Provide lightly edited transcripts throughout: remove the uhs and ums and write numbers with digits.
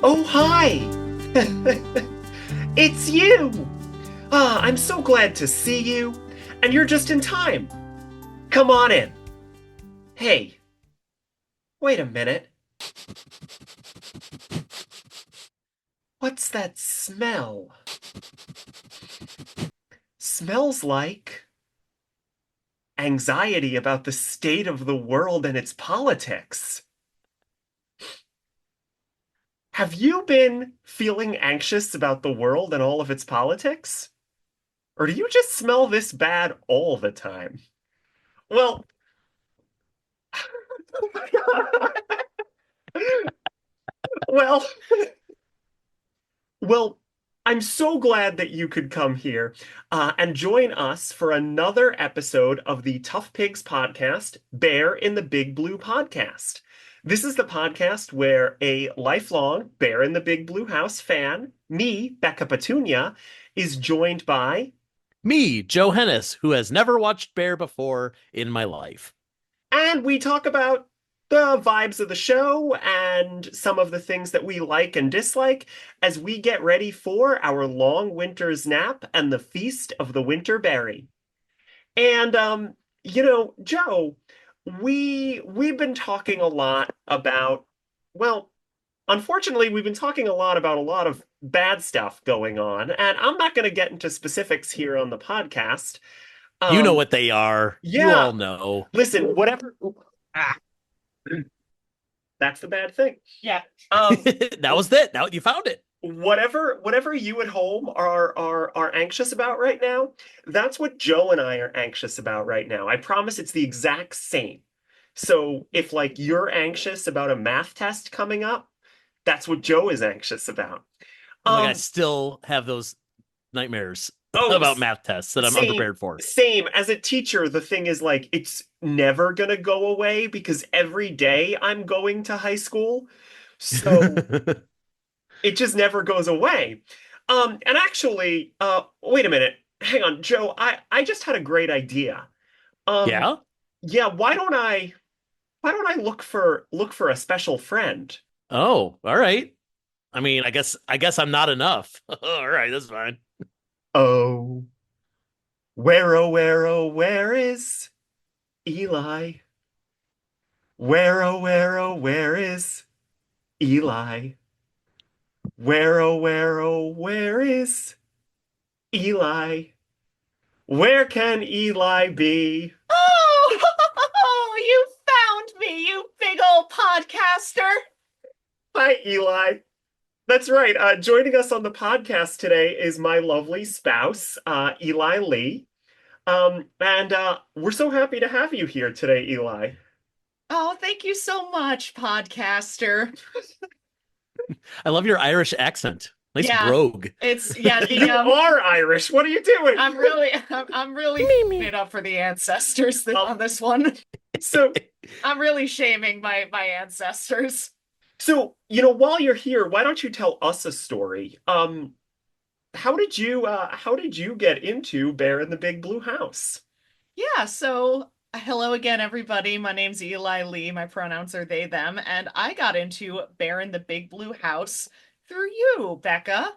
Oh, hi! It's you! I'm so glad to see you, and you're just in time. Come on in. Hey, wait a minute. What's that smell? Smells like anxiety about the state of the world and its politics. Have you been feeling anxious about the world and all of its politics? Or do you just smell this bad all the time? Well, well, Well, I'm so glad that you could come here and join us for another episode of the Tough Pigs podcast, Bear in the Big Blue podcast. This is the podcast where a lifelong Bear in the Big Blue House fan, me, Becca Petunia, is joined by, Me, Joe Hennis, who has never watched Bear before in my life. and we talk about the vibes of the show and some of the things that we like and dislike as we get ready for our long winter's nap and the feast of the winter berry. And Joe, we've been talking a lot about, well, unfortunately, we've been talking a lot about a lot of bad stuff going on, and I'm not going to get into specifics here on the podcast. You know Um, what they are. You yeah, all know. listen, whatever. Ah, that's the bad thing. Yeah. Um, That was it. Now you found it. whatever you at home are anxious about right now, that's what Joe and I are anxious about right now. I promise it's the exact same. So if like you're anxious about a math test coming up, that's what Joe is anxious about. Oh my God, I Um, still have those nightmares oh, about math tests that I'm same, unprepared for. same. As a teacher, the thing is like it's never gonna go away because every day I'm going to high school. So it just never goes away. And actually, wait a minute. Hang on, Joe. I just had a great idea. Um, Yeah? yeah, why don't I look for a special friend? Oh, all right. I mean, I guess I'm not enough. All right, that's fine. Oh, where is Eli? Where is Eli? Where is Eli? Where can Eli be? Oh, you found me, you big old podcaster. Hi, Eli. That's right. Joining us on the podcast today is my lovely spouse, Eli Lee. And we're so happy to have you here today, Eli. Oh, thank you so much, podcaster. I love your Irish accent. Nice Yeah, brogue. it's yeah, the You are Irish. What are you doing? I'm really Me, f***ing me. it up for the ancestors Um, on this one. so, I'm really shaming my ancestors. while you're here, why don't you tell us a story? How did you get into Bear in the Big Blue House? Yeah, so hello again, everybody. My name's Eli Lee. My pronouns are they, them, and I got into Bear in the Big Blue House through you, Becca.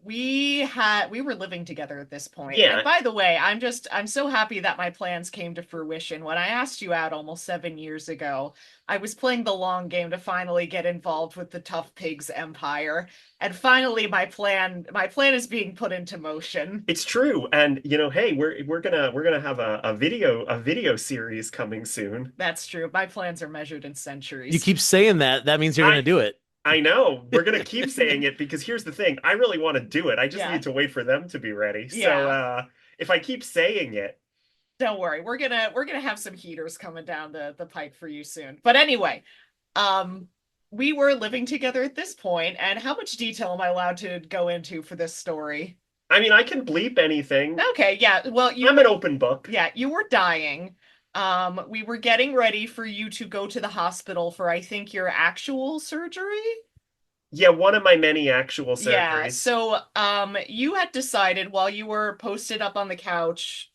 We were living together at this point. And Yeah, by the way, I'm so happy that my plans came to fruition. When I asked you out almost 7 years ago, I was playing the long game to finally get involved with the Tough Pigs empire. And finally my plan is being put into motion. it's true. And hey, we're gonna have a video series coming soon. That's true. My plans are measured in You centuries. keep saying that. That means you're I going to do it. I know. We're gonna keep saying it because here's the thing. I really want to do it. I just Yeah. need to wait for them to be ready. So Yeah. if I keep saying it, Don't worry. We're gonna have some heaters coming down the pipe for you soon. But anyway, um we were living together at this point, and how much detail am I allowed to go into for this story? I mean, I can bleep anything. Okay, yeah. Well, I'm an open book. yeah, you were dying. We were getting ready for you to go to the hospital for, I think, your actual surgery. Yeah, one of my many actual Yeah, surgeries. so you had decided while you were posted up on the couch,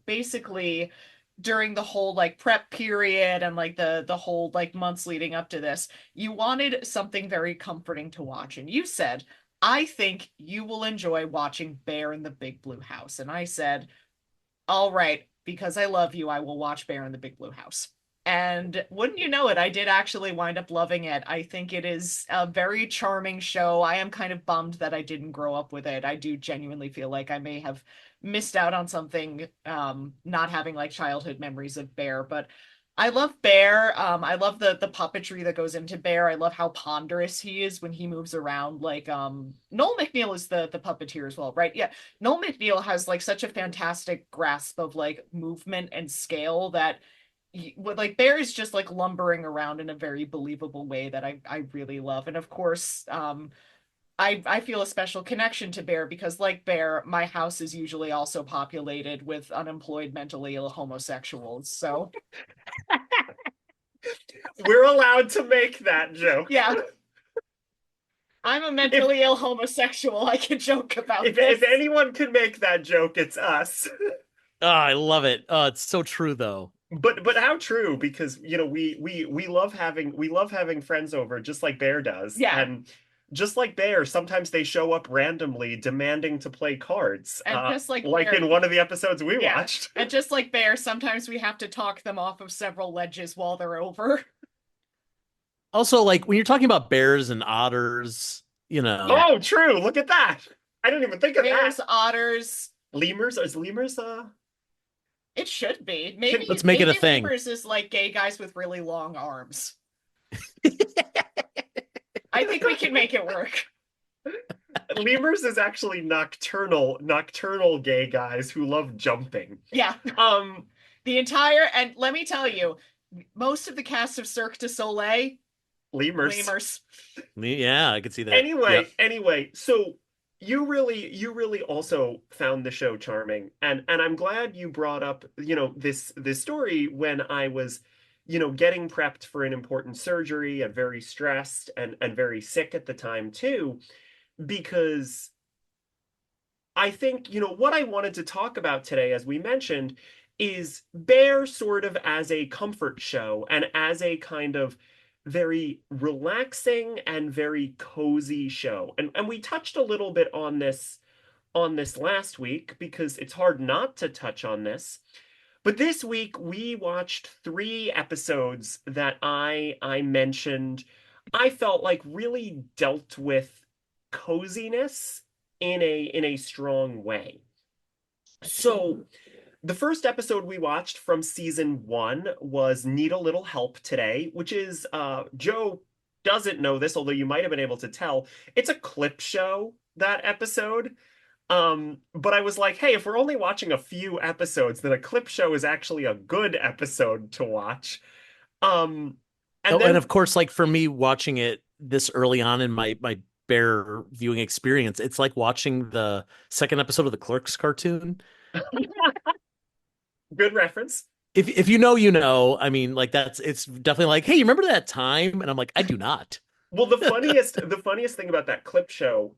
basically during the whole like prep period and like the whole like months leading up to this, you wanted something very comforting to watch. And you said, I think you will enjoy watching Bear in the Big Blue House. And I said, all right, because I love you, I will watch Bear in the Big Blue House. And wouldn't you know it, I did actually wind up loving it. I think it is a very charming show. I am kind of bummed that I didn't grow up with it. I do genuinely feel like I may have missed out on something, not having like childhood memories of Bear, but I love Bear. I love the puppetry that goes into Bear. I love how ponderous he is when he moves around. Like Noel McNeil is the puppeteer as well, right? Yeah. Noel McNeil has like such a fantastic grasp of like movement and scale that like Bear is just like lumbering around in a very believable way that I really love. And of course, I feel a special connection to Bear because like Bear, my house is usually also populated with unemployed mentally ill homosexuals. So We're allowed to make that joke. yeah, I'm a If mentally ill homosexual. I can joke about if this. anyone can make that joke, it's us. Oh, I love it. Oh, it's so true though. But how true, because we love having friends over just like Bear does. Yeah. And just like Bear, sometimes they show up randomly demanding to play cards. And just like Like Bear, in one of the episodes we yeah. watched. And just like Bear, sometimes we have to talk them off of several ledges while they're over. Also, like when you're talking about bears and otters, Yeah. Oh, true. Look at that. I didn't even think of that. Bears, otters. Lemurs? Is lemurs It should be. let's make it a Maybe thing. lemurs is like gay guys with really long arms. I think we can make it work. lemurs is actually nocturnal gay guys who love jumping. Yeah. Um And let me tell you, most of the cast of Cirque du Soleil, lemurs. lemurs. Yeah, I could see that. Anyway, Yep. so you really also found the show charming, and I'm glad you brought up, this story when I was, getting prepped for an important surgery and very stressed and very sick at the time too, because I think, what I wanted to talk about today, as we mentioned, is Bear sort of as a comfort show and as a kind of very relaxing and very cozy show. And we touched a little bit on this last week because it's hard not to touch on this. But this week we watched 3 episodes that I mentioned I felt like really dealt with coziness in a strong way. So the first episode we watched from season 1 was Need a Little Help Today, which is Joe doesn't know this, although you might have been able to tell. It's a clip show, that episode. But I was like, hey, if we're only watching a few episodes, then a clip show is actually a good episode to watch. Um, and Oh, and then of course, like for me watching it this early on in my bear viewing experience, it's like watching the second episode of the Clerks cartoon. good reference. If you know, you know. I mean, like it's definitely like, hey, you remember that time? And I'm like, I do not. Well, the funniest thing about that clip show,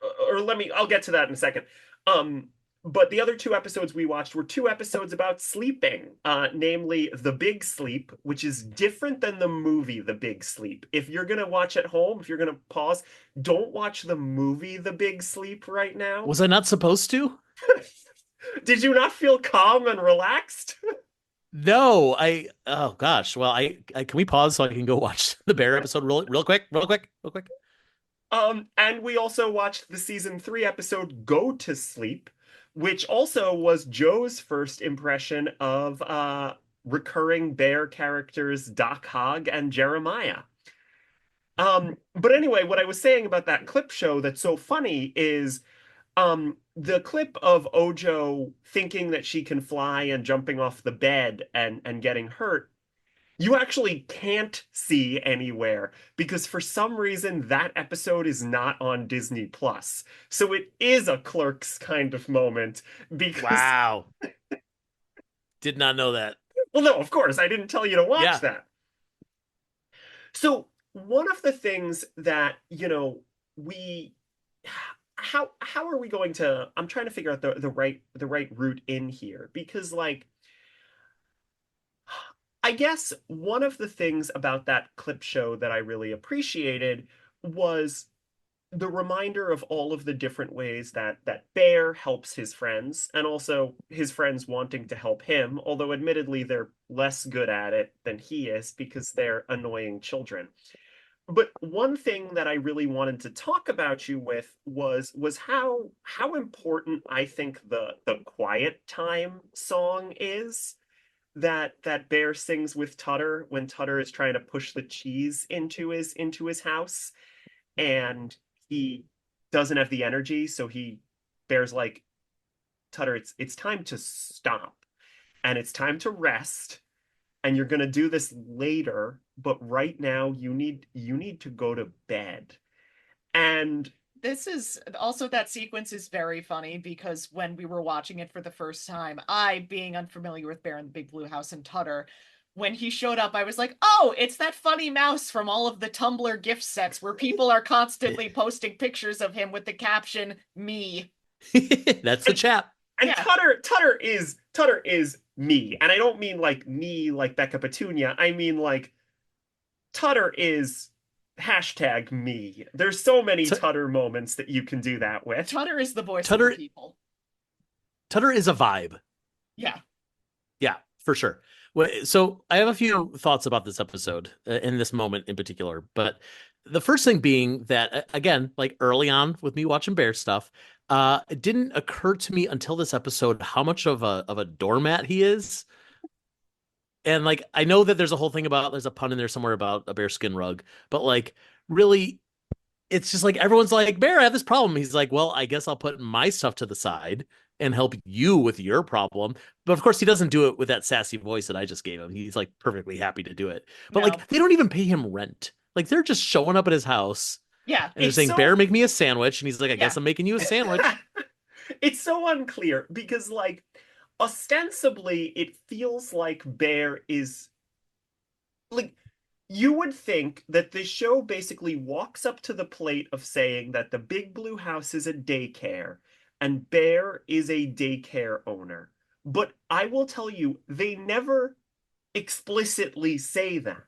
or I'll get to that in a second. Um, but the other 2 episodes we watched were 2 episodes about sleeping, namely The Big Sleep, which is different than the movie The Big Sleep. If you're gonna watch at home, if you're gonna pause, don't watch the movie The Big Sleep right now. Was I not supposed to? Did you not feel calm and relaxed? No, oh gosh. Well, I can we pause so I can go watch the bear episode real quick, real quick, real quick. And we also watched the season 3 episode Go to Sleep, which also was Joe's first impression of recurring bear characters Doc Hogg and Jeremiah. But anyway, what I was saying about that clip show that's so funny is the clip of Ojo thinking that she can fly and jumping off the bed and getting hurt, you actually can't see anywhere because for some reason that episode is not on Disney Plus. So it is a Clerks kind of moment because, Wow. Did not know that. well, no, of course, I didn't tell you to watch Yeah. that. So one of the things that, we how are we going to, I'm trying to figure out the right route in here because like I guess one of the things about that clip show that I really appreciated was the reminder of all of the different ways that Bear helps his friends, and also his friends wanting to help him, although admittedly they're less good at it than he is because they're annoying children. But one thing that I really wanted to talk about you with was how important I think the quiet time song is that Bear sings with Tutter when Tutter is trying to push the cheese into his house, and he doesn't have the energy, so he Bear's like, Tutter, it's time to stop and it's time to rest, and you're gonna do this later, but right now you need to go to bed. And This is also, that sequence is very funny because when we were watching it for the first time, I, being unfamiliar with Bear in the Big Blue House and Tutter, when he showed up, I was like, oh, it's that funny mouse from all of the Tumblr gift sets where people are constantly posting pictures of him with the caption, me. That's the chap. and Yeah, Tutter is me. And I don't mean like me like Becca Petunia. I mean like Tutter is hashtag me. There's so many T- Tutter moments that you can do that with. Tutter is the voice of the Tutter people. Tutter is a vibe. Yeah. Yeah, for sure. Well, so I have a few thoughts about this episode in this moment in particular, but the first thing being that again, like early on with me watching Bear stuff, it didn't occur to me until this episode how much of a doormat he is. And like I know that there's a whole thing about there's a pun in there somewhere about a bearskin rug, but like really it's just like everyone's like, Bear, I have this problem. He's like, well, I guess I'll put my stuff to the side and help you with your problem. But of course, he doesn't do it with that sassy voice that I just gave him. He's like perfectly happy to do it. But No. like, they don't even pay him rent. Like, they're just showing up at his house Yeah. and they're It's saying, Bear, so make me a sandwich. And he's like, I guess Yeah. I'm making you a sandwich. it's so unclear because like ostensibly it feels like Bear is like you would think that this show basically walks up to the plate of saying that the Big Blue House is a daycare and Bear is a daycare owner. But I will tell you, they never explicitly say that.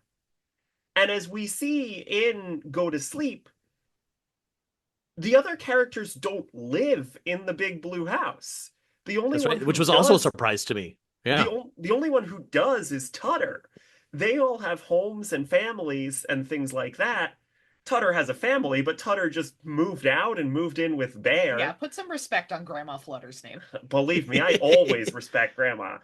And as we see in Go to Sleep, the other characters don't live in the Big Blue House. The only That's one right. Which who was also a does surprise to me. the Yeah. the only one who does is Tutter. They all have homes and families and things like that. Tutter has a family, but Tutter just moved out and moved in with Yeah. Bear. Put some respect on Grandma Flutter's name. Believe me, I always respect Grandma.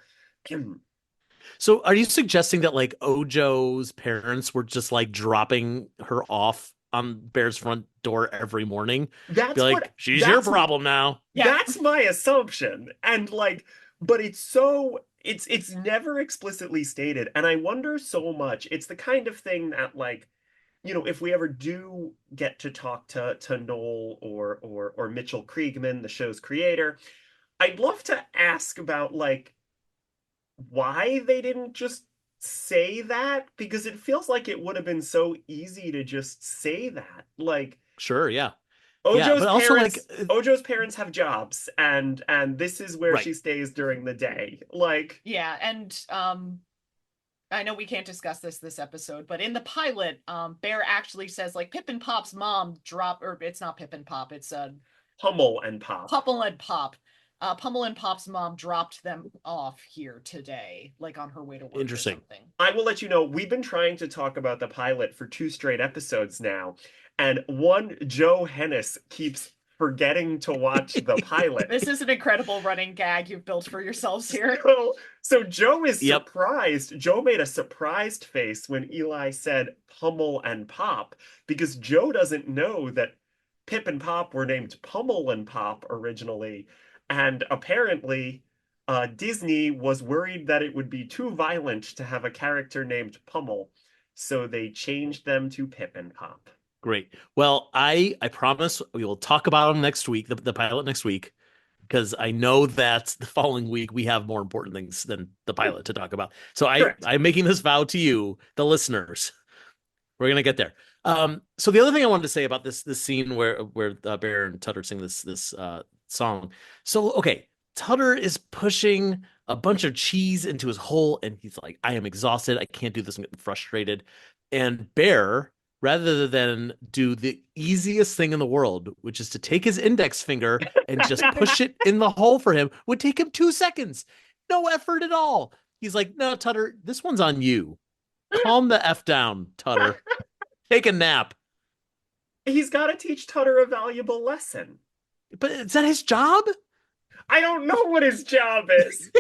So are you suggesting that like Ojo's parents were just like dropping her off on Bear's front door every morning? Be That's what like, she's your that's problem now. Yeah. that's my assumption. And like, but it's never explicitly stated. And I wonder so much. It's the kind of thing that like, if we ever do get to talk to Noel or Mitchell Kriegman, the show's creator, I'd love to ask about like why they didn't just say that because it feels like it would have been so easy to just say that. Like Sure, yeah. Yeah, Ojo's but also like parents Ojo's parents have jobs and this is where right. she stays during the day. Like Yeah. And I know we can't discuss this episode, but in the pilot, Bear actually says like Pip and Pop's mom drop, or it's not Pip and Pop, it's Hummel and Pop. Pummel and Pop. Pummel and Pop's mom dropped them off here today, like on her way to work or Interesting. something. I will let you know, we've been trying to talk about the pilot for two straight episodes now, and one Joe Hennis keeps forgetting to watch the pilot. This is an incredible running gag you've built for yourselves here. So Joe is Yep. surprised. Joe made a surprised face when Eli said Pummel and Pop because Joe doesn't know that Pip and Pop were named Pummel and Pop originally. And apparently, Disney was worried that it would be too violent to have a character named Pummel. So they changed them to Pip and Pop. Great. Well, I promise we will talk about them next week, the pilot next week, because I know that the following week we have more important things than the pilot to talk about. So Correct. I'm making this vow to you, the listeners. We're gonna get there. So the other thing I wanted to say about this scene where Bear and Tutter sing this song. So okay, Tutter is pushing a bunch of cheese into his hole, and he's like, I am exhausted. I can't do this. I'm getting frustrated. And Bear, rather than do the easiest thing in the world, which is to take his index finger and just push it in the hole for him, would take him 2 seconds. No effort at all. He's like, no, Tutter, this one's on you. Calm the F down, Tutter. Take a nap. He's got to teach Tutter a valuable lesson. But is that his job? I don't know what his job is.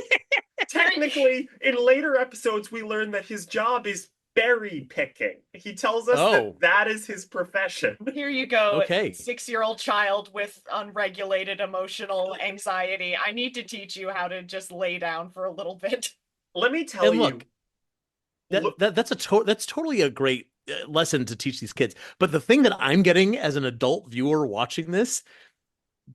Technically, in later episodes, we learn that his job is berry picking. He tells us that is his profession. Here you go, okay. 6-year-old child with unregulated emotional anxiety. I need to teach you how to just lay down for a little bit. Let me tell you. That's totally a great lesson to teach these kids. But the thing that I'm getting as an adult viewer watching this,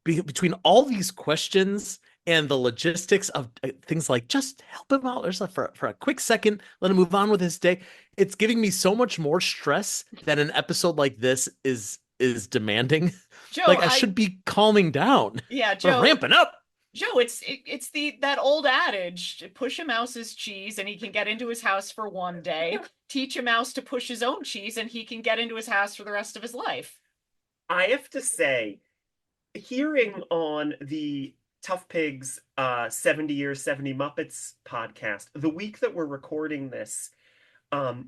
between all these questions and the logistics of things like just help him out for a quick second, let him move on with his day, it's giving me so much more stress that an episode like this is demanding. Joe, like I should be calming down. Yeah, Joe, ramping up. Joe, it's that old adage: push a mouse's cheese and he can get into his house for one day. Teach a mouse to push his own cheese and he can get into his house for the rest of his life. I have to say, hearing on the Tough Pigs 70 Years, 70 Muppets podcast, the week that we're recording this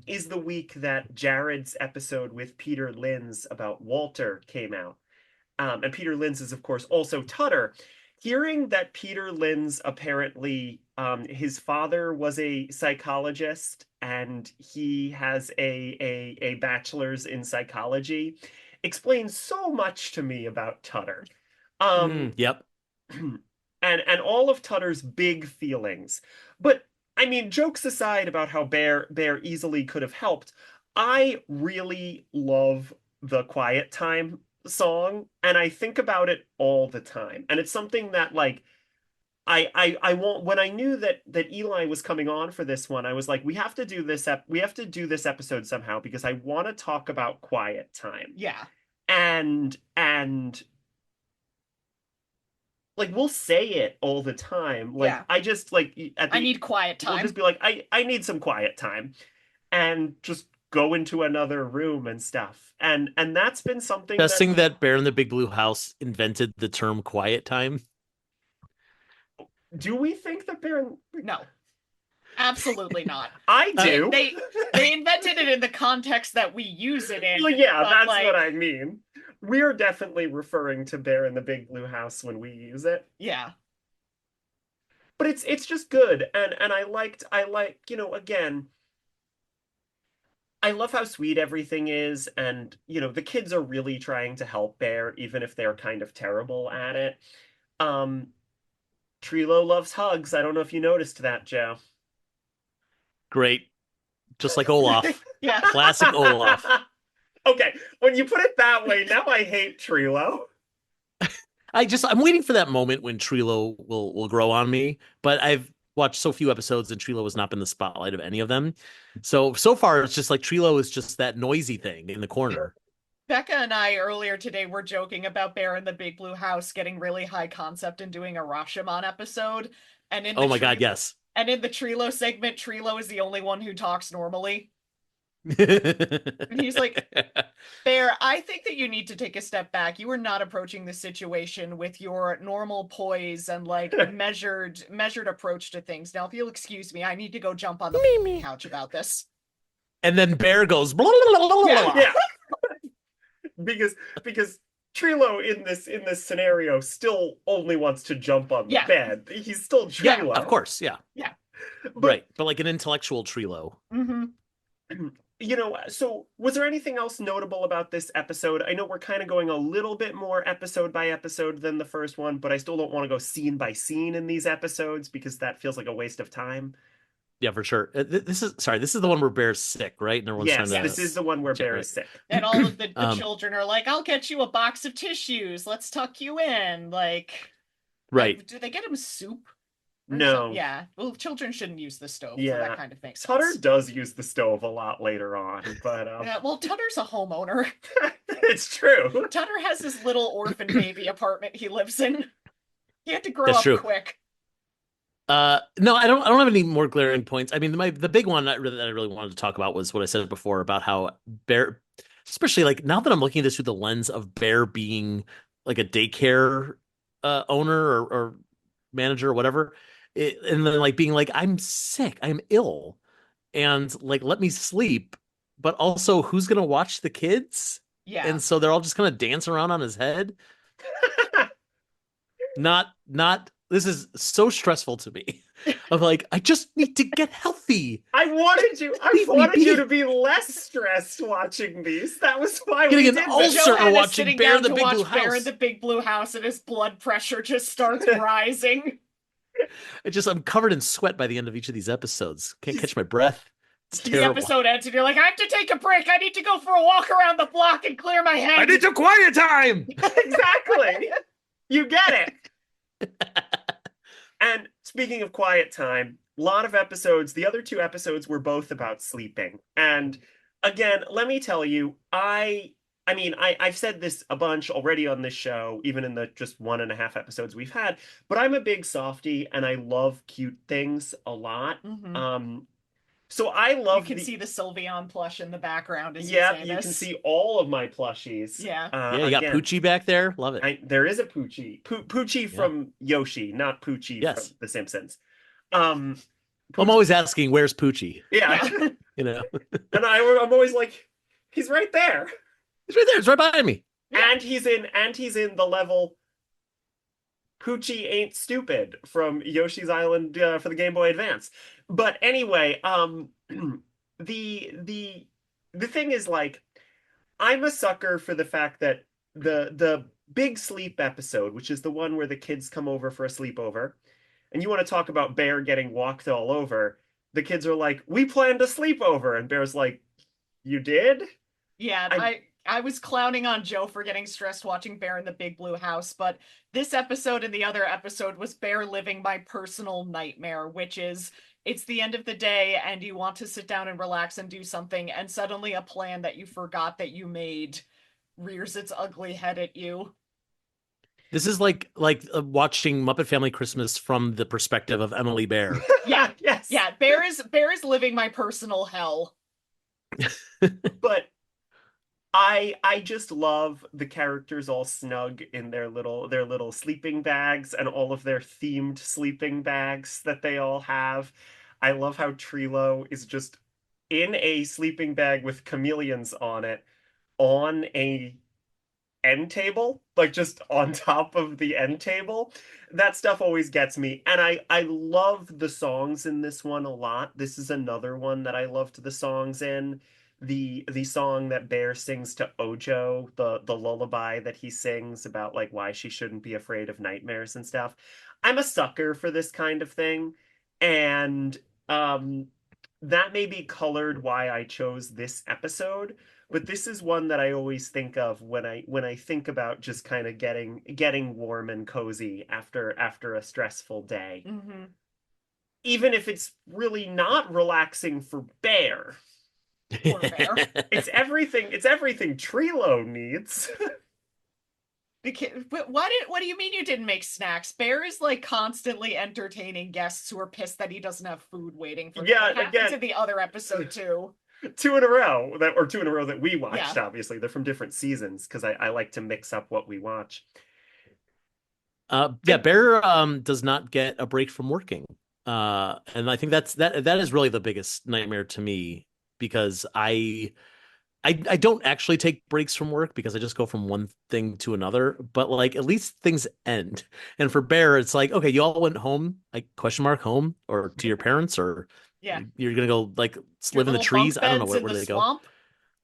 is the week that Jared's episode with Peter Linz about Walter came out. And Peter Linz is, of course, also Tutter. Hearing that Peter Linz apparently, his father was a psychologist and he has a bachelor's in psychology explains so much to me about Tutter. Yep. And all of Tutter's big feelings. But I mean, jokes aside about how Bear easily could have helped, I really love the Quiet Time song, and I think about it all the time. And it's something that like I won't, when I knew that Eli was coming on for this one, I was like, we have to do this episode somehow because I want to talk about Quiet Time. Yeah. And like we'll say it all the time. Like I just like I need quiet time. We'll just be like, I need some quiet time, and just go into another room and stuff. And that's been something. Guessing that Bear in the Big Blue House invented the term quiet time. Do we think that Bear? No, absolutely not. I do. They invented it in the context that we use it in. Well, yeah, that's like, what I mean. We're definitely referring to Bear in the Big Blue House when we use it. Yeah. But it's just good. And I like, again, I love how sweet everything is. And, the kids are really trying to help Bear, even if they're kind of terrible at it. Trilo loves hugs. I don't know if you noticed that, Joe. Great. Just like Olaf. Yeah. Classic Olaf. Okay, when you put it that way, now I hate Trilo. I'm waiting for that moment when Trilo will grow on me, but I've watched so few episodes and Trilo has not been the spotlight of any of them. So far it's just like Trilo is just that noisy thing in the corner. Becca and I earlier today were joking about Bear in the Big Blue House getting really high concept and doing a Rashomon episode. And in God, yes. And in the Trilo segment, Trilo is the only one who talks normally. And he's like, Bear, I think that you need to take a step back. You are not approaching the situation with your normal poise and like measured approach to things. Now, if you'll excuse me, I need to go jump on the couch about this. And then Bear goes blah, blah, blah, blah, blah. Yeah. because Trilo in this scenario still only wants to jump on the bed. He's still Trilo. Yeah, of course, yeah. Yeah. But like an intellectual Trilo. Mm-hmm. So was there anything else notable about this episode? I know we're kind of going a little bit more episode by episode than the first one, but I still don't want to go scene by scene in these episodes because that feels like a waste of time. Yeah, for sure. This is the one where Bear's sick, right? And everyone's trying to... this is the one where Bear is sick. And all of the children are like, I'll get you a box of tissues. Let's tuck you in. Like, right. Do they get him soup? No. Yeah. Well, children shouldn't use the stove for that kind of thing. Tutter does use the stove a lot later on, but yeah, well, Tutter's a homeowner. It's true. Tutter has his little orphan baby apartment he lives in. He had to grow up quick. No, I don't have any more glaring points. I mean, the big one that I really wanted to talk about was what I said before about how Bear, especially like now that I'm looking at this through the lens of Bear being like a daycare owner or manager or whatever, and then like being like, I'm sick, I'm ill, and like let me sleep, but also who's gonna watch the kids? Yeah. And so they're all just gonna dance around on his head. Not this is so stressful to me. Of like, I just need to get healthy. I Leave me wanted you to be. be less stressed watching these. That was why Getting we an did this. ulcer Johanna's watching sitting Bear down in the to Big Blue watch Bear in the House. Big Blue House, and his blood pressure just starts rising. I'm covered in sweat by the end of each of these episodes. Can't He's catch my breath. It's The he's terrible. episode ends, and you're like, I have to take a break. I need to go for a walk around the block and clear my I head. need some quiet time. exactly. You get it. And speaking of quiet time, a lot of episodes, the other two episodes were both about sleeping. And again, let me tell you, I've said this a bunch already on this show, even in the just 1.5 episodes we've had, but I'm a big softie and I love cute things a lot. Hmm. Um, so I You love can see the Sylveon plush in the background as you yep, say you can this. see all of my plushies. Yeah. Yeah, you got Again, Poochie back there. Love it. there is a Poochie. Poochie Yeah. from Yoshi, not Poochie from Yes. The Simpsons. Um, I'm Poochie, always asking, where's Poochie? yeah. Yeah. You know, And I'm always like, he's right there. he's right there. It's right behind me. Yeah. And he's in the level Poochie Ain't Stupid from Yoshi's Island for the Game Boy Advance. But anyway, the the the thing is like I'm a sucker for the fact that the big sleep episode, which is the one where the kids come over for a sleepover, and you want to talk about Bear getting walked all over, the kids are like, "We planned a sleepover," and Bear's like, "You did?" Yeah, I I was clowning on Joe for getting stressed watching Bear in the Big Blue House, but this episode and the other episode was Bear living my personal nightmare, which is it's the end of the day and you want to sit down and relax and do something, and suddenly a plan that you forgot that you made rears its ugly head at you. This is watching Muppet Family Christmas from the perspective of Emily Bear. Yeah, yes, yeah, Bear is living my personal hell. but I just love the characters all snug in their little sleeping bags and all of their themed sleeping bags that they all have. I love how Trilo is just in a sleeping bag with chameleons on it on a end table, like just on top of the end table. That stuff always gets me. And I love the songs in this one a lot. This is another one that I loved the songs in. The song that Bear sings to Ojo, the lullaby that he sings about like why she shouldn't be afraid of nightmares and stuff. I'm a sucker for this kind of thing. And um that may be colored why I chose this episode, but this is one that I always think of when I think about just kind of getting warm and cozy after a stressful day. Hmm. Even if it's really not relaxing for Bear. Poor Bear. It's everything Trilo needs. What do you mean you didn't make snacks? Bear is like constantly entertaining guests who are pissed that he doesn't have food waiting for him. Yeah, It happens again, in the other episode too. two in a row that we Yeah. watched, obviously. They're from different seasons because I like to mix up what we watch. Yeah, Bear does not get a break from working. And I think that is really the biggest nightmare to me because I don't actually take breaks from work because I just go from one thing to another, but like at least things end. And for Bear, it's like, okay, you all went home, like question mark home or to your parents, or Yeah. you're gonna go like Your live in the little bunk trees. I don't know beds in where the they go. swamp.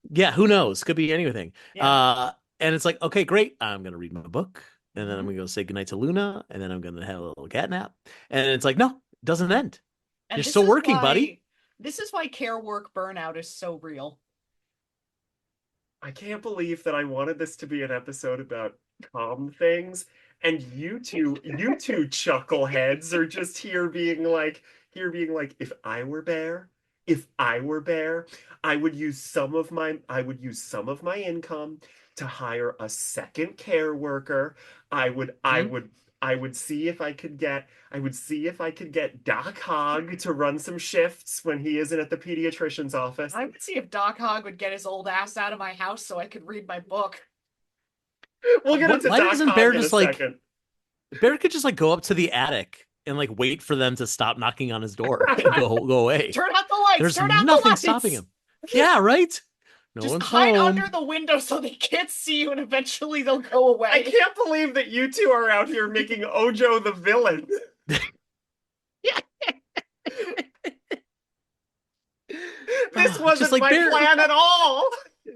Yeah, who knows? Could be anything. Yeah. And it's like, okay, great. I'm gonna read my book, and then I'm Hmm. gonna go say goodnight to Luna, and then I'm gonna have a little cat nap. And it's like, no, it doesn't end. And You're still working, buddy. this is why care work burnout is so real. I can't believe that I wanted this to be an episode about calm things, and you two chuckleheads are just here being like, if I were Bear, I would use some of my income to hire a second care worker. I would, I Hmm? would, I would see if I could get Doc Hogg to run some shifts when he isn't at the pediatrician's office. I would see if Doc Hogg would get his old ass out of my house so I could read my book. We'll get into Why Doc doesn't Hogg Bear in a just like second. Bear could just like go up to the attic and like wait for them to stop knocking on his door and go away. Turn out the lights. There's Turn out the nothing lights. stopping him. Yeah, right? No Just one's hide home. under the window so they can't see you, and eventually they'll go away. I can't believe that you two are out here making Ojo the villain. This wasn't like my Bear, plan at all.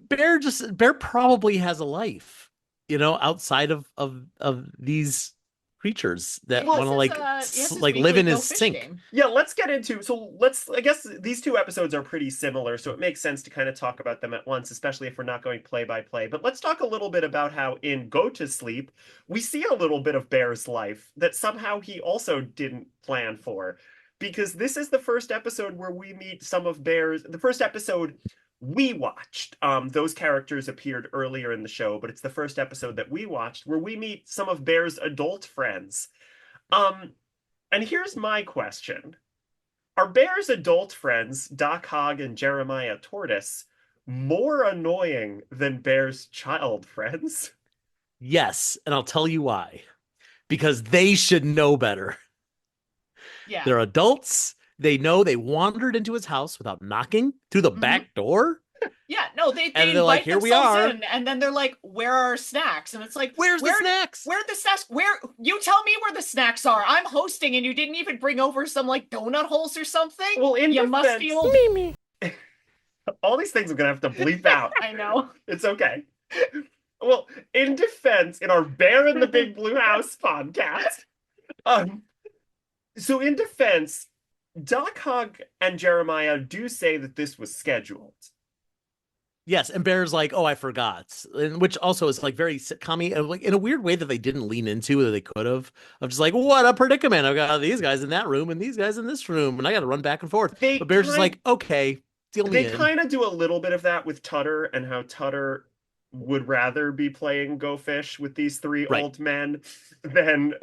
Bear probably has a life, outside of these creatures that Well, want to Yes, his like live weekly in go his fish sink. game. Yeah, I guess these two episodes are pretty similar, so it makes sense to kind of talk about them at once, especially if we're not going play by play. But let's talk a little bit about how in Go to Sleep, we see a little bit of Bear's life that somehow he also didn't plan for. Because this is the first episode where we meet some of the first episode we watched. Those characters appeared earlier in the show, but it's the first episode that we watched where we meet some of Bear's adult friends. Um, and here's my question. Are Bear's adult friends, Doc Hogg and Jeremiah Tortoise, more annoying than Bear's child friends? Yes, and I'll tell you why. Because they should know better. Yeah. They're adults. They know they wandered into his house without knocking through the back door. Yeah, no, they And they're like, invite "Here we themselves are." in, and then they're like, "Where are our snacks?" And it's like, Where's the snacks? Where are the snacks? Where you tell me where the snacks are? I'm hosting, and you didn't even bring over some like donut holes or something. Well, in you must defense, feel Me. all these things I'm gonna have to bleep out. I know. It's okay. Well, in defense, in our Bear in the Big Blue House podcast, so in defense, Doc Hogg and Jeremiah do say that this was scheduled. Yes, and Bear's like, "Oh, I forgot," and which also is like very sitcom-y, like in a weird way that they didn't lean into that they could have. Of just like, "What a predicament! I've got these guys in that room and these guys in this room, and I got to run back and forth." But Bear's just like, "Okay, deal me They in." kind of do a little bit of that with Tutter and how Tutter would rather be playing Go Fish with these three Right. old men than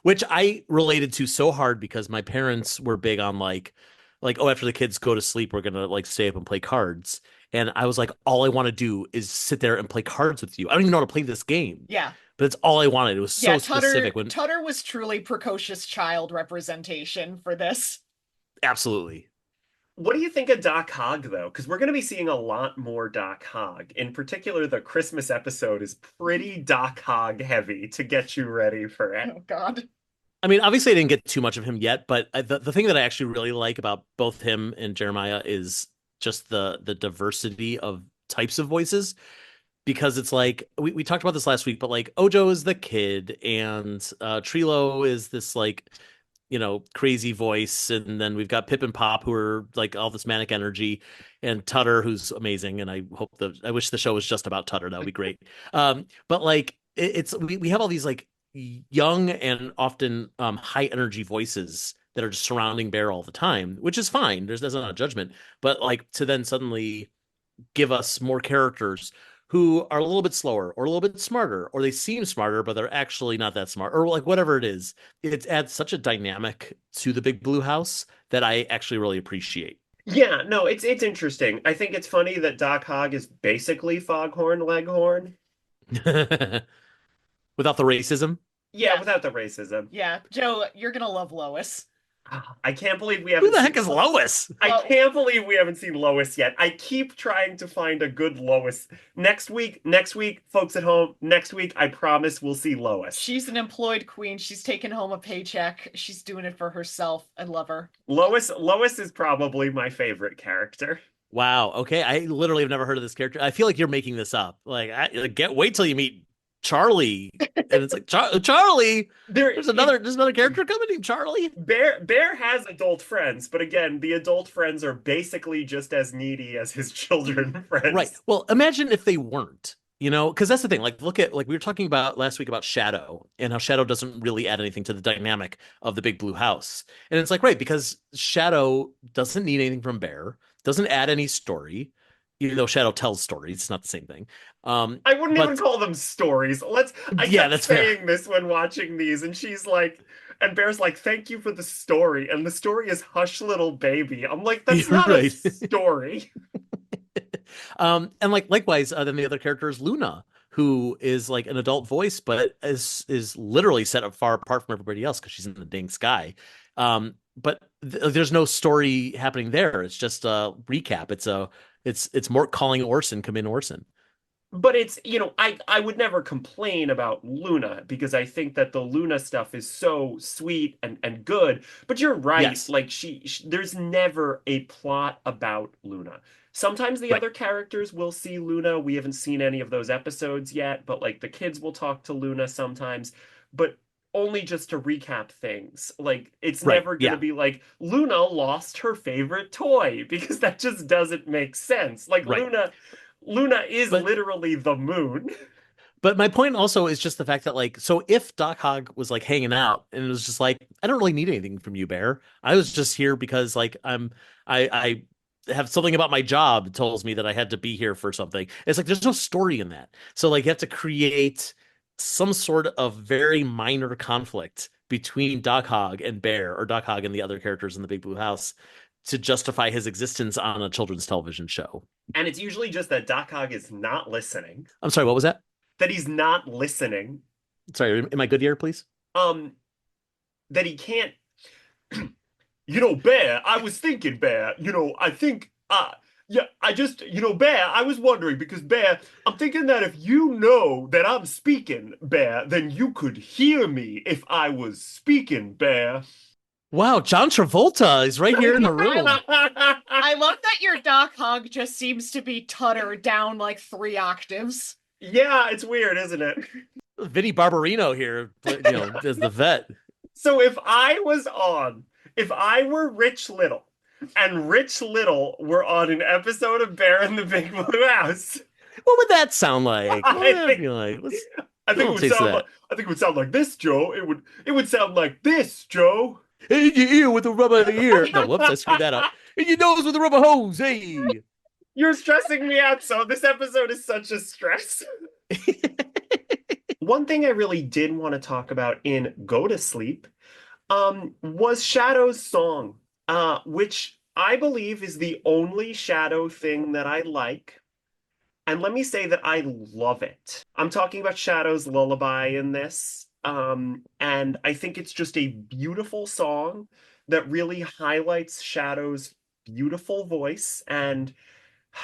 which I related to so hard because my parents were big on like, oh, after the kids go to sleep, we're gonna like stay up and play cards. And I was like, all I want to do is sit there and play cards with you. I don't even know how to play this game. Yeah. But it's all I wanted. It was so Tutter, specific. Tutter was truly precocious child representation for this. Absolutely. What do you think of Doc Hogg, though? Because we're going to be seeing a lot more Doc Hogg. In particular, the Christmas episode is pretty Doc Hogg heavy to get you ready for it. Oh, God. I mean, obviously, I didn't get too much of him yet, but the thing that I actually really like about both him and Jeremiah is just the diversity of types of voices. Because it's like, we talked about this last week, but like Ojo is the kid and Trilo is this like, crazy voice. And then we've got Pip and Pop who are like all this manic energy and Tutter, who's amazing. And I wish the show was just about Tutter. That would be great. But like we have all these like young and often high energy voices that are just surrounding Bear all the time, which is fine. There's not a judgment, but like to then suddenly give us more characters who are a little bit slower or a little bit smarter, or they seem smarter, but they're actually not that smart, or like whatever it is. It adds such a dynamic to the Big Blue House that I actually really appreciate. Yeah, no, it's interesting. I think it's funny that Doc Hogg is basically Foghorn Leghorn. Without the racism. Yeah, without the racism. Yeah, Joe, you're gonna love Lois. I can't believe we Who haven't the seen heck is Lois? I can't believe we haven't seen Lois yet. I keep trying to find a good Lois. Next week, folks at home, next week, I promise we'll see Lois. She's an employed queen. She's taking home a paycheck. She's doing it for herself. I love her. Lois is probably my favorite character. Wow. Okay. I literally have never heard of this character. I feel like you're making this up. Like, wait till you meet Charlie, and it's like Charlie. There's another character coming named Charlie. Bear has adult friends, but again, the adult friends are basically just as needy as his children friends. Right. Well, imagine if they weren't. Because that's the thing. Like, look at we were talking about last week about Shadow and how Shadow doesn't really add anything to the dynamic of the Big Blue House, and it's like right because Shadow doesn't need anything from Bear, doesn't add any story. even though Shadow tells stories, it's not the same thing. I wouldn't even But call them stories. I yeah, kept that's fair. saying this when watching these, and she's like, and Bear's like, thank you for the story. And the story is Hush Little Baby. I'm like, that's You're not a right. story. And like likewise, then the other character is Luna, who is like an adult voice, but is literally set up far apart from everybody else because she's in the dang sky. But there's no story happening there. It's just a recap. It's Mort calling Orson, come in, Orson. But it's, I would never complain about Luna because I think that the Luna stuff is so sweet and good. But you're right. Yes, Like there's never a plot about Luna. Sometimes the right. other characters will see Luna. We haven't seen any of those episodes yet, but like the kids will talk to Luna sometimes, but only just to recap things. Like it's Right. never going to Yeah. be like Luna lost her favorite toy because that just doesn't make sense. Like Right. Luna is But literally the moon. But my point also is just the fact that like, so if Doc Hogg was like hanging out and it was just like, I don't really need anything from you, Bear. I was just here because like I have something about my job that tells me that I had to be here for something. It's like there's no story in that. So like you have to create some sort of very minor conflict between Doc Hogg and Bear, or Doc Hogg and the other characters in the Big Blue House, to justify his existence on a children's television show. And it's usually just that Doc Hogg is not listening, I'm sorry, what was that? that he's not listening, Sorry, am I good here, please? um, that he can't. Bear, I was thinking, Bear, I think, yeah, Bear, I was wondering because, Bear, I'm thinking that if you know that I'm speaking, Bear, then you could hear me if I was speaking, Bear. Wow, John Travolta is right here in the room. I love that your Doc Hogg just seems to be Tutter down like 3 octaves. Yeah, it's weird, isn't it? Vinny Barbarino here, as the vet. So if I were Rich Little, and Rich Little were on an episode of Bear in the Big Blue House, What would that sound like? What would I that think be like? Let's I get a think it little would taste of sound like that. this, Joe. It would sound like this, Joe. In your ear with a rubber ear. No, whoops, I screwed that up. In your nose with a rubber hose. Hey. You're stressing me out, so this episode is such a stress. One thing I really did want to talk about in Go to Sleep was Shadow's song, which I believe is the only Shadow thing that I like. And let me say that I love it. I'm talking about Shadow's Lullaby in this. And I think it's just a beautiful song that really highlights Shadow's beautiful voice. And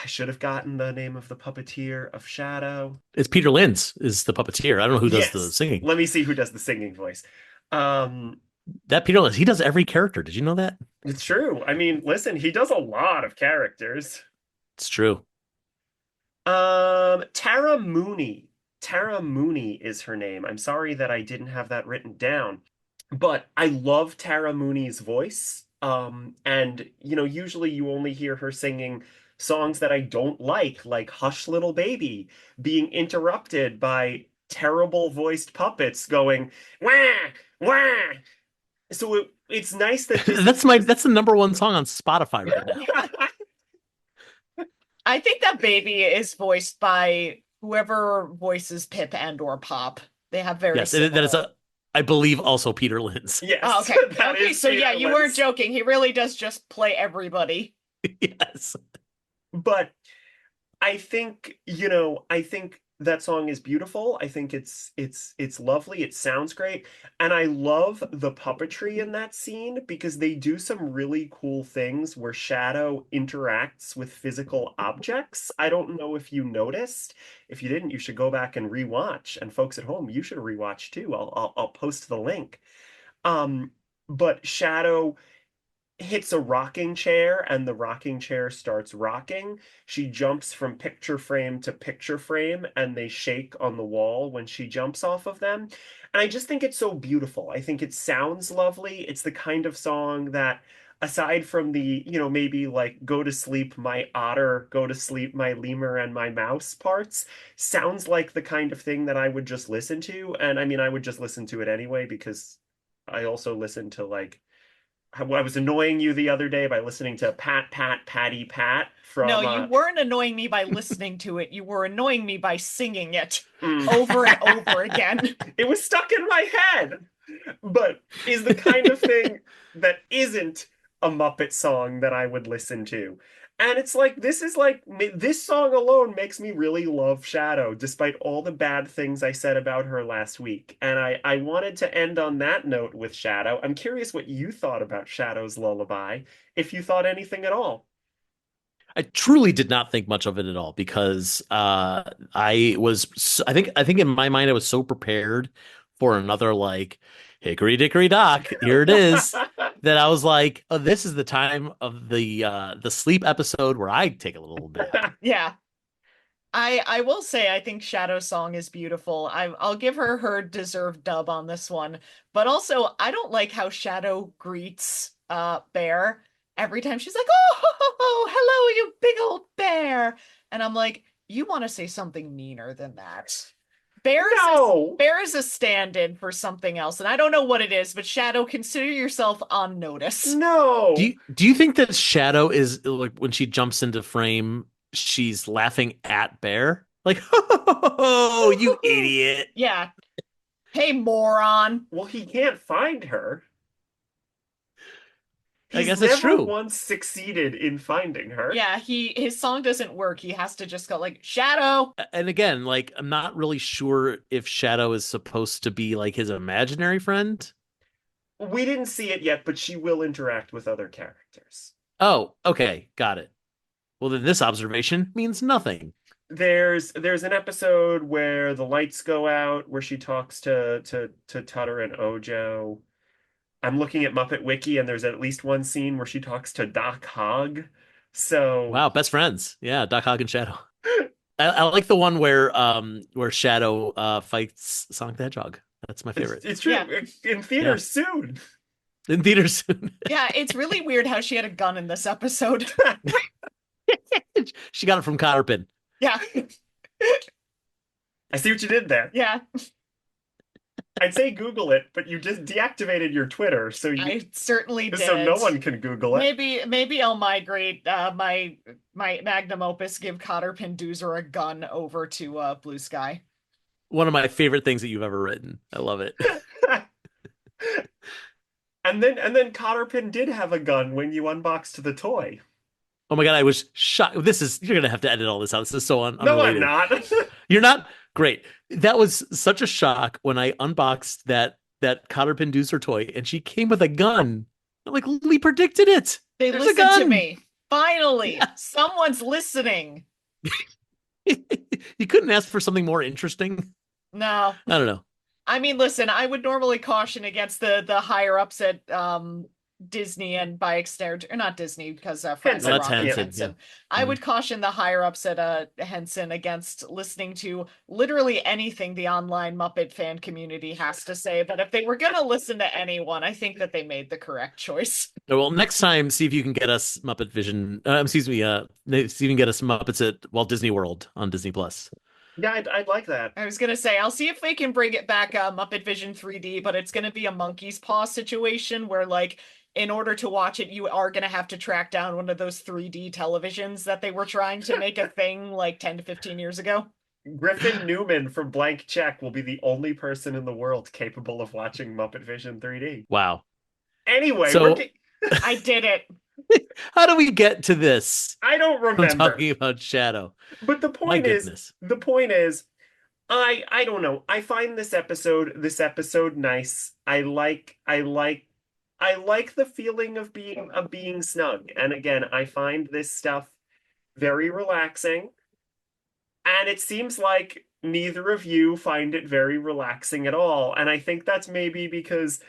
I should have gotten the name of the puppeteer of Shadow. It's Peter Linz is the puppeteer. I don't know who does the Yes. singing. Let me see who does the singing voice. Um, That Peter Linz, he does every character. Did you know that? it's true. I mean, listen, he does a lot of characters. It's true. Tara Mooney. Tara Mooney is her name. I'm sorry that I didn't have that written down, but I love Tara Mooney's voice. And usually you only hear her singing songs that I don't like Hush Little Baby, being interrupted by terrible voiced puppets going wah wah. So it's nice that this is That's the number one song on Spotify right now. I think that baby is voiced by whoever voices Pip and or Pop. They have very Yes, that is similar. I believe also Peter Linz. Yes, Oh, okay. that Okay, is so yeah, Peter you weren't Linz. joking. He really does just play everybody. Yes. But I think that song is beautiful. I think it's lovely. It sounds great. And I love the puppetry in that scene because they do some really cool things where Shadow interacts with physical objects. I don't know if you noticed. If you didn't, you should go back and rewatch. And folks at home, you should rewatch too. I'll post the link. Um, but Shadow hits a rocking chair and the rocking chair starts rocking. She jumps from picture frame to picture frame and they shake on the wall when she jumps off of them. And I just think it's so beautiful. I think it sounds lovely. It's the kind of song that, aside from the, maybe like go to sleep, my otter, go to sleep, my lemur and my mouse parts, sounds like the kind of thing that I would just listen to. And I mean, I would just listen to it anyway because I also listen to like I was annoying you the other day by listening to Pat Pat Patty Pat No, from you weren't annoying me by listening to it. You were annoying me by singing it mm. over and over again. It was stuck in my head, but is the kind of thing that isn't a Muppet song that I would listen to. And it's like, this is like, this song alone makes me really love Shadow, despite all the bad things I said about her last week. And I wanted to end on that note with Shadow. I'm curious what you thought about Shadow's Lullaby, if you thought anything at all. I truly did not think much of it at all because I think in my mind I was so prepared for another like Hickory Dickory Dock, here it is, that I was like, oh, this is the time of the sleep episode where I take a little nap. Yeah. I will say I think Shadow Song is beautiful. I'll give her her deserved dub on this one. But also I don't like how Shadow greets Bear every time she's like, "Oh, hello, you big old bear." And I'm like, you want to say something meaner than that. No, Bear is a stand-in for something else, and I don't know what it is, but Shadow, consider yourself on notice. no. Do you think that Shadow is like when she jumps into frame, she's laughing at Bear? Like, oh, you idiot. Yeah. Hey, moron. Well, he can't find her. I He's guess it's never true. once succeeded in finding her. Yeah, his song doesn't work. He has to just go like, Shadow. And again, like I'm not really sure if Shadow is supposed to be like his imaginary friend. We didn't see it yet, but she will interact with other characters. Oh, okay, got it. Well, then this observation means nothing. There's an episode where the lights go out, where she talks to Tutter and Ojo. I'm looking at Muppet Wiki, and there's at least one scene where she talks to Doc Hogg. So Wow, best friends. Yeah, Doc Ock and Shadow. I like the one where Shadow fights Sonic the Hedgehog. That's my favorite. it's true. Yeah. In Yeah, theaters soon. in theaters soon. Yeah, it's really weird how she had a gun in this episode. She got it from Cotterpin. Yeah, I see what you did there. yeah, I'd say Google it, but you just deactivated your Twitter, I certainly so no did. one can Google it. Maybe I'll migrate my magnum opus, give Cotter Pinduzer a gun over to Blue Sky. One of my favorite things that you've ever written. I love it. And then Cotterpin did have a gun when you unboxed the toy. Oh my God, I was shocked. You're gonna have to edit all this out. This is so No, I'm unrelated. not. You're not great. That was such a shock when I unboxed that Cotter Pinducer toy and she came with a gun. I'm like, Lee predicted it. They There's a listened to gun. me. Finally, Yeah. someone's listening. You couldn't ask for something more interesting. No, I don't know. I mean, listen, I would normally caution against the higher ups at Disney and by extent, or not Disney because Friends Henson. of That's Rock and Henson. Henson. Yeah. I would caution the higher ups at Henson against listening to literally anything the online Muppet fan community has to say. But if they were going to listen to anyone, I think that they made the correct choice. Well, next time, see if you can get us Muppet Vision. Excuse me. See if you can get us Muppets at Walt Disney World on Disney Plus. Yeah, I'd like that. I was gonna say, I'll see if they can bring it back Muppet Vision 3D, but it's gonna be a monkey's paw situation where, like, in order to watch it, you are gonna have to track down one of those 3D televisions that they were trying to make a thing like 10 to 15 years ago. Griffin Newman from Blank Check will be the only person in the world capable of watching Muppet Vision 3D. Wow. Anyway, So I did it. how do we get to this? I don't I'm remember. talking about Shadow. But the My point is, goodness. I don't know. I find this episode nice. I like the feeling of being snug. And again, I find this stuff very relaxing. And it seems like neither of you find it very relaxing at all. And I think that's maybe because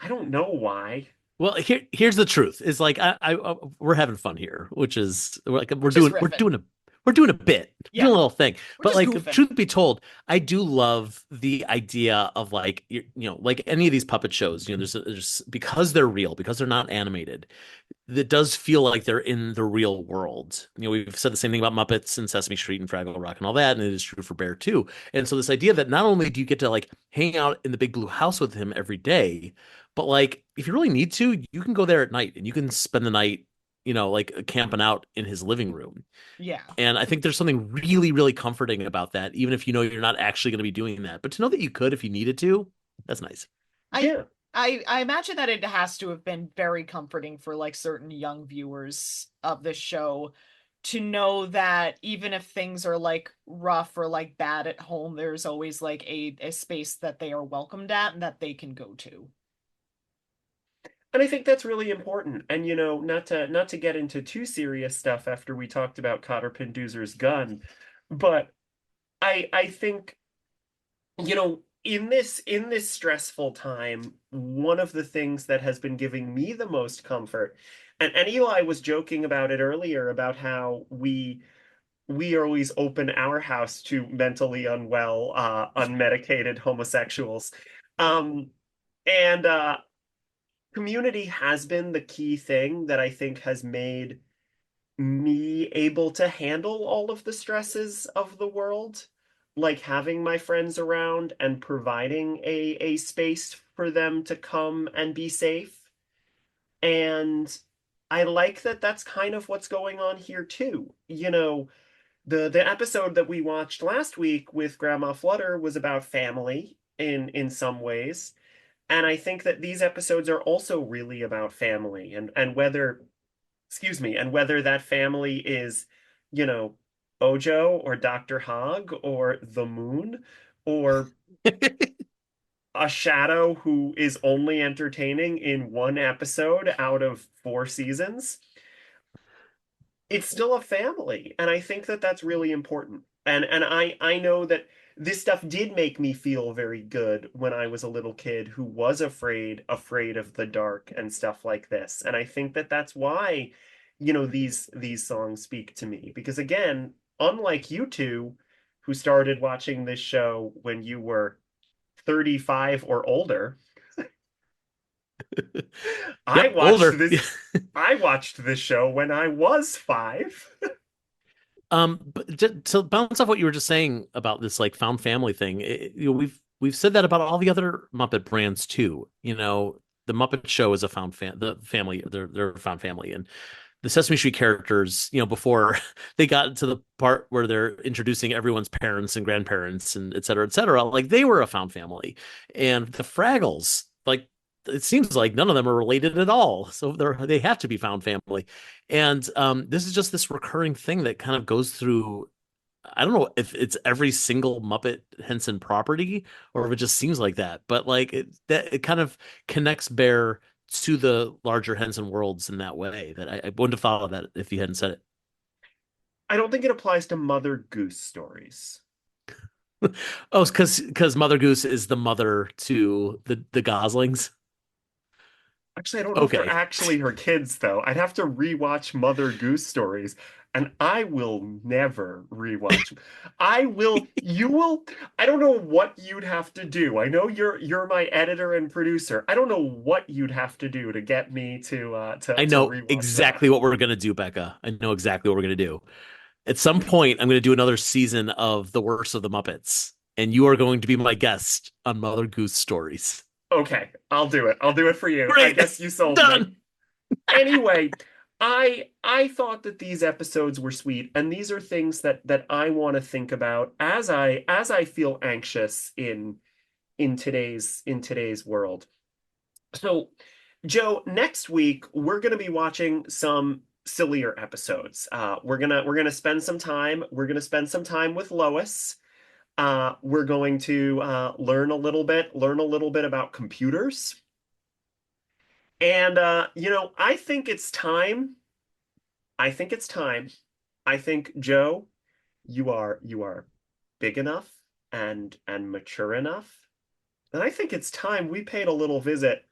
I don't know why. Well, here's the truth. Is like we're having fun here, which is we're Just doing we're riffing. doing a we're doing a bit, we're Yeah. doing a little thing. We're But just like, goofing. truth be told, I do love the idea of like like any of these puppet shows. There's because they're real, because they're not animated. that does feel like they're in the real world. You know, we've said the same thing about Muppets and Sesame Street and Fraggle Rock and all that, and it is true for Bear too. And so this idea that not only do you get to like hang out in the big blue house with him every day, but like if you really need to, you can go there at night and you can spend the night, like camping out in his living room. Yeah. And I think there's something really, really comforting about that, even if you know you're not actually going to be doing that. But to know that you could if you needed to, that's nice. I Yeah. I imagine that it has to have been very comforting for like certain young viewers of the show to know that even if things are like rough or like bad at home, there's always like a space that they are welcomed at and that they can go to. And I think that's really important. And not to get into too serious stuff after we talked about Cotter Pindoozer's gun, but I think, in this stressful time, one of the things that has been giving me the most comfort, and Eli was joking about it earlier about how we always open our house to mentally unwell, unmedicated homosexuals. Um, and community has been the key thing that I think has made me able to handle all of the stresses of the world, like having my friends around and providing a space for them to come and be safe. And I like that that's kind of what's going on here too. The episode that we watched last week with Grandma Flutter was about family in some ways. And I think that these episodes are also really about family and whether, excuse me, and whether that family is, you know, Ojo or Dr. Hogg or the Moon or a shadow who is only entertaining in one episode out of 4 seasons. It's still a family, and I think that that's really important. And I know that this stuff did make me feel very good when I was a little kid who was afraid of the dark and stuff like this. And I think that that's why, these songs speak to me because again, unlike you two who started watching this show when you were 35 or older, I Yep, watched older. this I watched this show when I was 5. But to bounce off what you were just saying about this like found family thing, we've said that about all the other Muppet brands too. The Muppet Show is a the family, they're a found family, and the Sesame Street characters, before they got to the part where they're introducing everyone's parents and grandparents and et cetera, like they were a found family, and the Fraggles, like it seems like none of them are related at all, so they have to be found family, and this is just this recurring thing that kind of goes through. I don't know if it's every single Muppet Henson property or if it just seems like that, but like it kind of connects Bear to the larger Henson worlds in that way that I wouldn't have thought of that if you hadn't said I don't think it applies to Mother Goose stories. it. Oh, it's because Mother Goose is the mother to the Goslings. Actually, I don't know if they're Okay. actually her kids, though. I'd have to rewatch Mother Goose stories, and I will never rewatch. You will, I don't know what you'd have to do. I know you're my editor and producer. I don't know what you'd have to do to get me to I to know rewatch that. exactly what we're gonna do, Becca. I know exactly what we're gonna do. At some point, I'm gonna do another season of The Worst of the Muppets, and you are going to be my guest on Mother Goose stories. Okay, I'll do it. I'll do it for you. I Great. guess you sold me. Done. Anyway, I thought that these episodes were sweet, and these are things that I want to think about as I feel anxious in today's world. So, Joe, next week we're going to be watching some sillier episodes. We're gonna spend some time. We're gonna spend some time with Lois. We're going to learn a little bit about computers. And I think it's time. I think it's time. I think, Joe, you are big enough and mature enough. And I think it's time we paid a little visit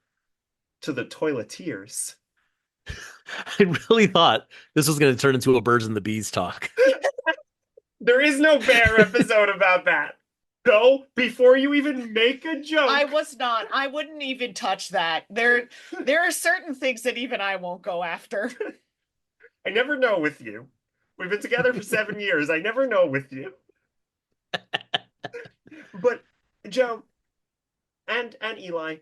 to the toileteers. I really thought this was going to turn into a birds and the bees talk. There is no bear episode about that. No, before you even make a joke. I was not. I wouldn't even touch that. There are certain things that even I won't go after. I never know with you. We've been together for 7 years. I never know with you. But Joe and Eli,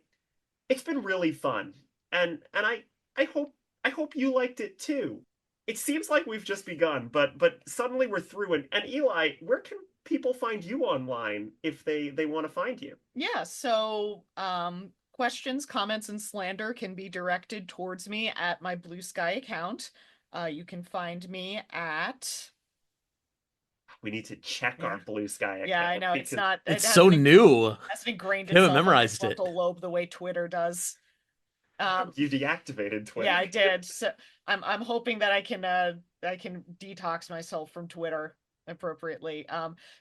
it's been really fun. And I hope you liked it too. It seems like we've just begun, but suddenly we're through. And Eli, where can people find you online if they want to find you? Yeah, so questions, comments, and slander can be directed towards me at my Blue Sky account. You can find me at We need to check our yeah. Blue Sky Yeah, I account know it's because not it It's so new. hasn't ingrained I haven't itself on my memorized it. frontal lobe the way Twitter does. Um you deactivated yeah, Twitter. I did. So I'm hoping that I can detox myself from Twitter appropriately.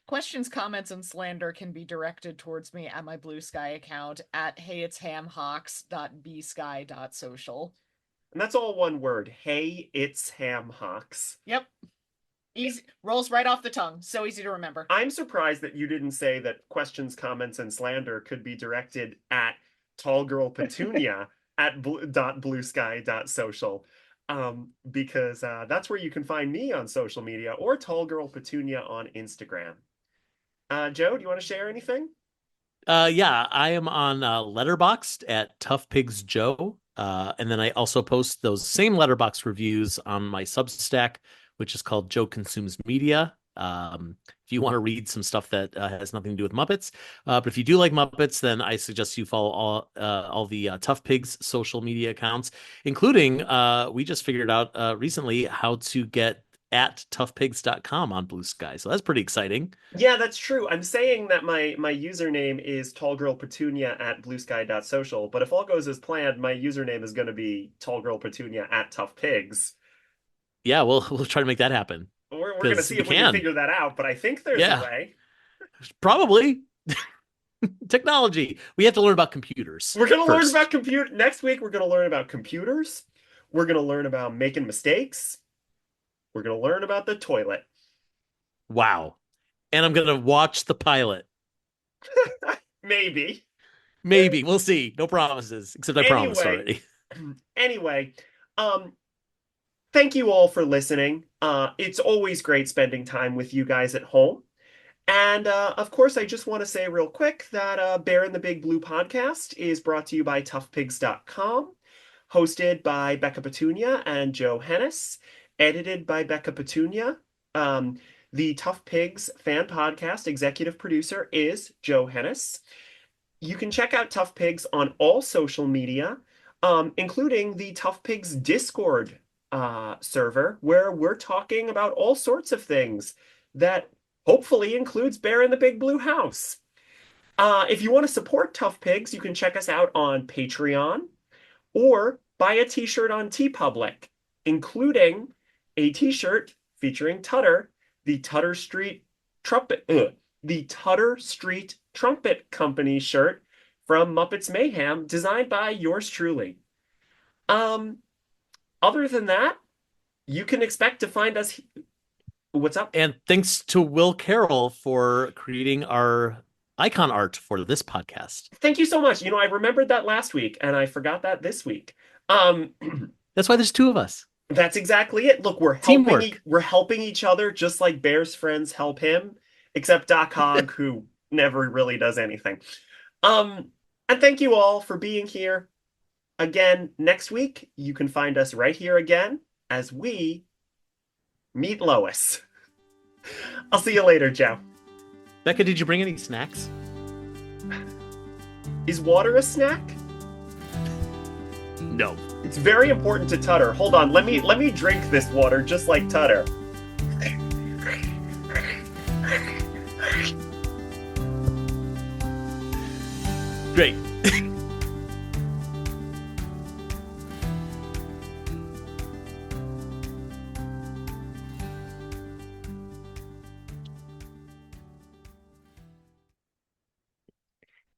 Questions, comments, and slander can be directed towards me at my Blue Sky account at heyitshamhawks.bsky.social. And that's all one word. Hey, it's Ham Hocks. Yep. Easy rolls right off the tongue. So easy to remember. I'm surprised that you didn't say that questions, comments, and slander could be directed at Tall Girl Petunia at bluesky.social. Because that's where you can find me on social media or Tall Girl Petunia on Instagram. Joe, do you want to share anything? Yeah, I am on Letterboxd at Tough Pigs Joe. And then I also post those same Letterboxd reviews on my Substack, which is called Joe Consumes Media. If you want to read some stuff that has nothing to do with Muppets, but if you do like Muppets, then I suggest you follow all the Tough Pigs social media accounts, including we just figured out recently how to get at toughpigs.com on Blue Sky. So that's pretty exciting. Yeah, that's true. I'm saying that my username is tallgirlpetunia at bluesky.social, but if all goes as planned, my username is going to be tallgirlpetunia at toughpigs. Yeah, we'll try to make that happen We're going to because see we if we can can. figure that out, but I think there's a Yeah, way. probably. Technology. We have to learn about computers We're going to learn about first. computer next week. We're going to learn about computers. We're going to learn about making mistakes. We're going to learn about the toilet. Wow. And I'm gonna watch the pilot. Maybe. Maybe. We'll see. No promises, except I promised Anyway, already. anyway, um, thank you all for listening. It's always great spending time with you guys at home. And of course, I just want to say real quick that Bear in the Big Blue podcast is brought to you by toughpigs.com, hosted by Becca Petunia and Joe Hennis, edited by Becca Petunia. Um, the Tough Pigs fan podcast executive producer is Joe Hennis. You can check out Tough Pigs on all social media, including the Tough Pigs Discord server, where we're talking about all sorts of things that hopefully includes Bear in the Big Blue House. If you want to support Tough Pigs, you can check us out on Patreon or buy a t-shirt on TeePublic, including a t-shirt featuring Tutter, the Tutter Street Trumpet, the Tutter Street Trumpet Company shirt from Muppets Mayhem, designed by yours truly. Um, Other than that, you can expect to find us. What's up? And thanks to Will Carroll for creating our icon art for this podcast. Thank you so much. I remembered that last week and I forgot that this week. Um, That's why there's two of us. that's exactly it. Look, Teamwork. we're helping each other just like Bear's friends help him, except Doc Hogg, who never really does anything. Um, and thank you all for being here. Again, next week, you can find us right here again as we meet Lois. I'll see you later, Joe. Becca, did you bring any snacks? Is water a snack? No. It's very important to Tutter. Hold on, let me drink this water just like Tutter. Great.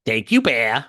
Thank you, Bear.